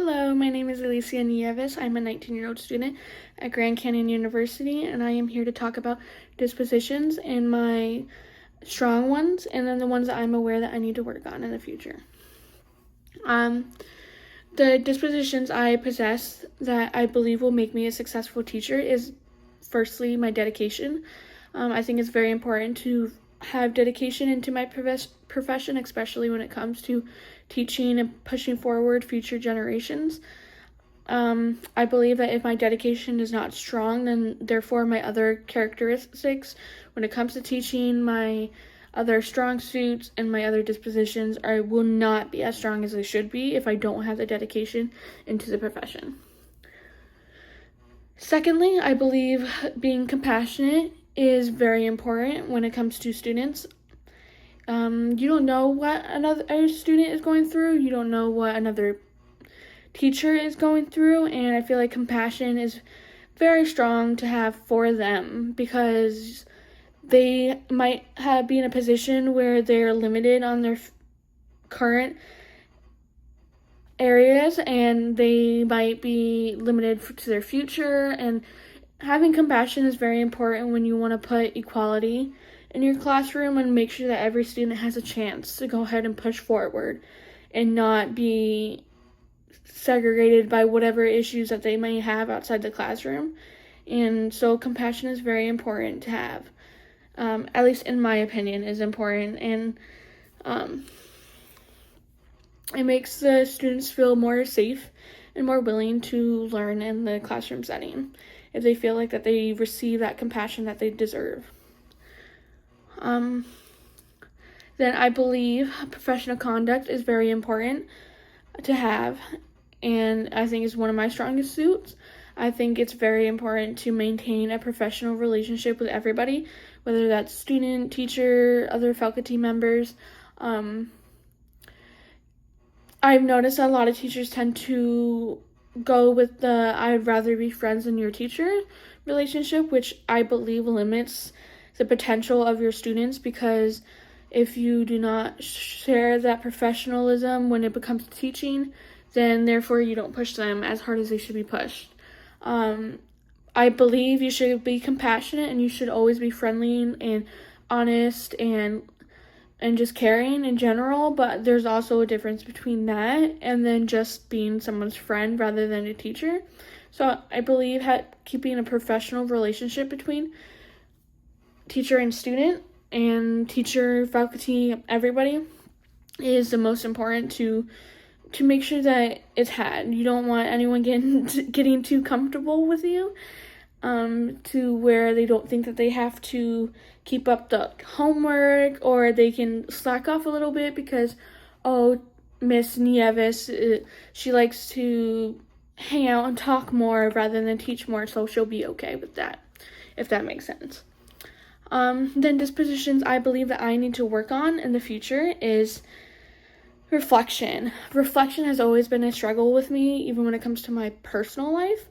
Hello, my name is Alicia Nieves. I'm a 19-year-old student at Grand Canyon University, and I am here to talk about dispositions and my strong ones, and then the ones that I'm aware that I need to work on in the future. The dispositions I possess that I believe will make me a successful teacher is, firstly, my dedication. I think it's very important to have dedication into my profession, especially when it comes to teaching and pushing forward future generations. I believe that if my dedication is not strong, then therefore my other characteristics when it comes to teaching, my other strong suits and my other dispositions will not be as strong as they should be if I don't have the dedication into the profession. Secondly, I believe being compassionate is very important when it comes to students. You don't know what another student is going through. You don't know what another teacher is going through, and I feel like compassion is very strong to have for them because they might be in a position where they're limited on their current areas, and they might be limited to their future, and having compassion is very important when you want to put equality in your classroom and make sure that every student has a chance to go ahead and push forward and not be segregated by whatever issues that they may have outside the classroom. And so compassion is very important to have. At least in my opinion, is important, and it makes the students feel more safe and more willing to learn in the classroom setting if they feel like that they receive that compassion that they deserve. Then I believe professional conduct is very important to have, and I think is one of my strongest suits. I think it's very important to maintain a professional relationship with everybody, whether that's student, teacher, other faculty members. I've noticed that a lot of teachers tend to go with the I'd rather be friends than your teacher relationship, which I believe limits the potential of your students, because if you do not share that professionalism when it becomes teaching, then therefore you don't push them as hard as they should be pushed. I believe you should be compassionate and you should always be friendly and honest and just caring in general, but there's also a difference between that and then just being someone's friend rather than a teacher. So I believe keeping a professional relationship between teacher and student and teacher, faculty, everybody is the most important to make sure that it's had. You don't want anyone getting too comfortable with you to where they don't think that they have to keep up the homework, or they can slack off a little bit because, oh, Miss Nieves, she likes to hang out and talk more rather than teach more, so she'll be okay with that, if that makes sense. Then dispositions I believe that I need to work on in the future is reflection. Reflection has always been a struggle with me, even when it comes to my personal life.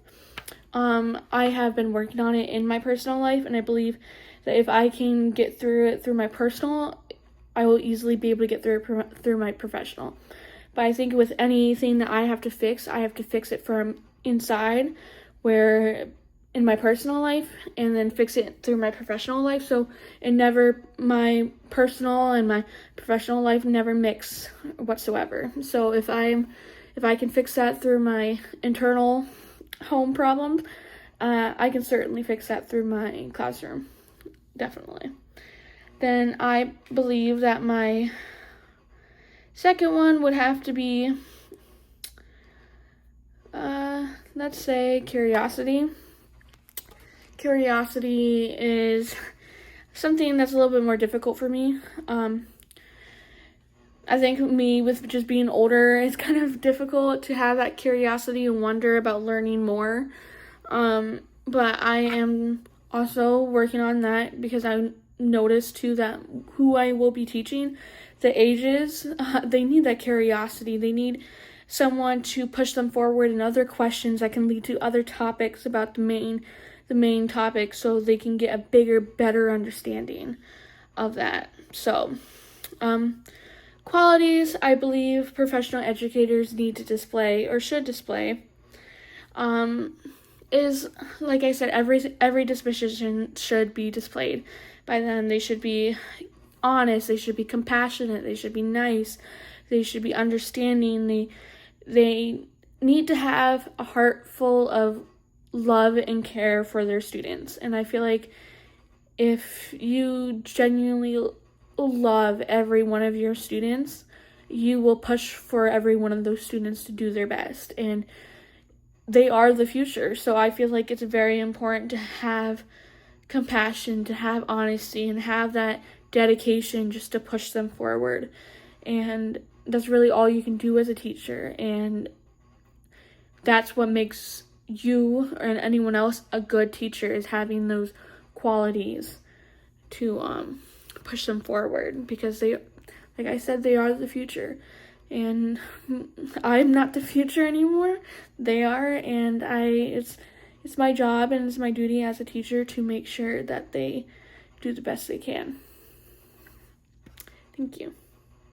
I have been working on it in my personal life, and I believe that if I can get through it through my personal, I will easily be able to get through my professional. But I think with anything that I have to fix it from inside, where in my personal life, and then fix it through my professional life, so my personal and my professional life never mix whatsoever. So if I can fix that through my internal home problems, I can certainly fix that through my classroom, definitely. Then I believe that my second one would have to be, let's say, curiosity. Curiosity is something that's a little bit more difficult for me. I think me with just being older, it's kind of difficult to have that curiosity and wonder about learning more. But I am also working on that because I noticed too that who I will be teaching, the ages, they need that curiosity. They need someone to push them forward in other questions that can lead to other topics about the main topic, so they can get a bigger, better understanding of that. So, qualities I believe professional educators need to display or should display is, like I said, every disposition should be displayed by them. They should be honest, they should be compassionate, they should be nice, they should be understanding, they need to have a heart full of love and care for their students. And I feel like if you genuinely love every one of your students, you will push for every one of those students to do their best. And they are the future. So I feel like it's very important to have compassion, to have honesty, and have that dedication just to push them forward. And that's really all you can do as a teacher. And that's what makes you and anyone else a good teacher, is having those qualities to push them forward, because they, like I said, they are the future. And I'm not the future anymore. They are, and it's my job and it's my duty as a teacher to make sure that they do the best they can. Thank you.